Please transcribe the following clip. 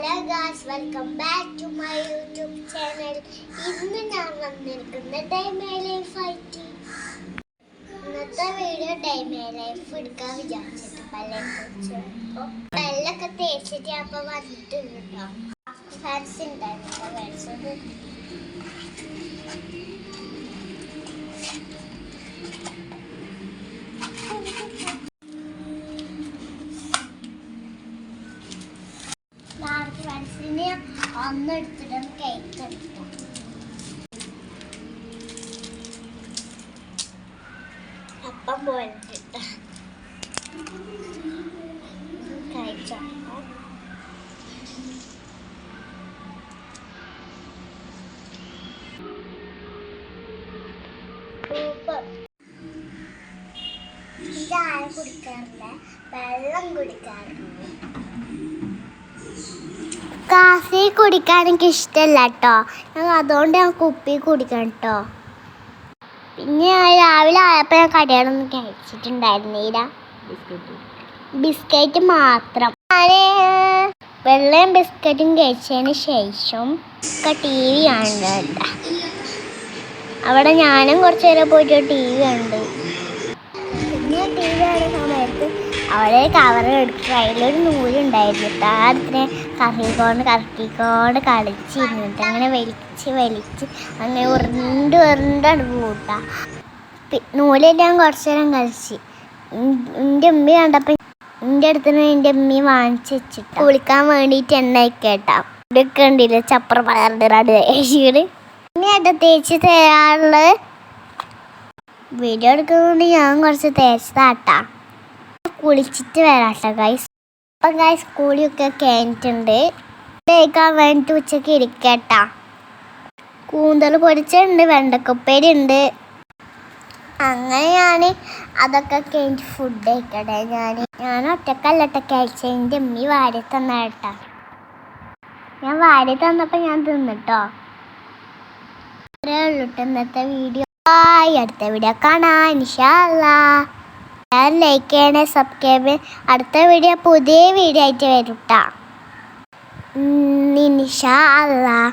Hello guys, welcome back to my YouTube channel. ഇന്ന് ഞാൻ വന്നിരിക്കുന്നത് ഡേ മൈ ലൈഫ് ആയിട്ട്. ഇന്നത്തെ വീഡിയോ ഡേ മൈ ലൈഫ് എടുക്കാൻ വിചാരിച്ചിട്ട് പല്ലൊക്കെ തേച്ചിട്ട് അപ്പൊ വന്നിട്ടുണ്ട് കേട്ടോ. ഫാൻസ് ഉണ്ടായിരുന്നു മേടിച്ചത്. ഫ്രണ്ട്സിനെ അന്ന് എടുത്തിട്ട് കേക്ക് എടുത്തു. അപ്പം പോയിട്ട് കഴിച്ച ചായ കുടിക്കാറില്ല, വെള്ളം കുടിക്കാറുണ്ട്. കാസി കുടിക്കാൻ എനിക്ക് ഇഷ്ടമല്ല കേട്ടോ. അതുകൊണ്ട് ഞാൻ കുപ്പി കുടിക്കണം കേട്ടോ. പിന്നെ രാവിലെ ആയപ്പോൾ ഞാൻ കടയിലൊന്നും കഴിച്ചിട്ടുണ്ടായിരുന്നില്ല, ബിസ്ക്കറ്റ് മാത്രം. ഞാൻ വെള്ളയും ബിസ്ക്കറ്റും കഴിച്ചതിന് ശേഷം ടി വി കാണുന്നുണ്ട്. അവിടെ ഞാനും കുറച്ച് നേരം പോയിട്ട് ടി വി കണ്ടു. പിന്നെ ടി വി കാണുന്ന സമയത്ത് അവിടെ കവർ എടുക്കുക, അതിലൊരു നൂലുണ്ടായിരുന്നു. അതിനെ കറക്കിക്കൊണ്ട് കളിച്ചിരുന്നിട്ട് അങ്ങനെ വലിച്ച് അങ്ങനെ ഉരുണ്ടാണ് കൂട്ടാം. നൂലെല്ലാം കുറച്ച് നേരം കളിച്ച് എൻ്റെ ഉമ്മ കണ്ടപ്പോൾ എൻ്റെ അടുത്ത് എൻ്റെ ഉമ്മ വാങ്ങിച്ച് വെച്ചിട്ട് കുളിക്കാൻ വേണ്ടിയിട്ട് എണ്ണയ്ക്കേട്ടാ എടുക്കണ്ടില്ല ചപ്പറ പകർന്നിടാണ്ട് തേച്ചിട്ട്. പിന്നെ അത് തേച്ച് തരാനുള്ള വീഡിയോ എടുക്കുന്നതുകൊണ്ട് ഞാൻ കുറച്ച് തേച്ചതാട്ടാ. കുളിച്ചിട്ട് വരാട്ടോ ഗൈസ്. അപ്പം ഗൈസ് കൂളിയൊക്കെ കഴിഞ്ഞിട്ടുണ്ട്. കഴിക്കാൻ വേണ്ടിയിട്ട് ഉച്ചയ്ക്ക് ഇരിക്കട്ടാ. കൂന്തൽ പൊരിച്ചുണ്ട്, വെണ്ടക്കപ്പേരി ഉണ്ട്. അങ്ങനെ ഞാൻ അതൊക്കെ കഴിഞ്ഞിട്ട് ഫുഡ് കഴിക്കട്ടെ. ഞാൻ ഒറ്റക്കല്ലട്ട കഴിച്ച, എൻ്റെ ഉമ്മി വാരി തന്ന കേട്ടാ. ഞാൻ വാരി തന്നപ്പോൾ ഞാൻ തിന്നിട്ടോ. അത്രേ ഉള്ളൂ ഇന്നത്തെ വീഡിയോ. അടുത്ത വീഡിയോ കാണാം ഇൻഷാ അല്ലാഹ്. ലൈക്ക് ചെയ്യണേ, സബ്സ്ക്രൈബ്. അടുത്ത വീഡിയോ പുതിയ വീഡിയോ ആയിട്ട് വരും കേട്ടോ ഇൻഷാ അല്ലാഹ്.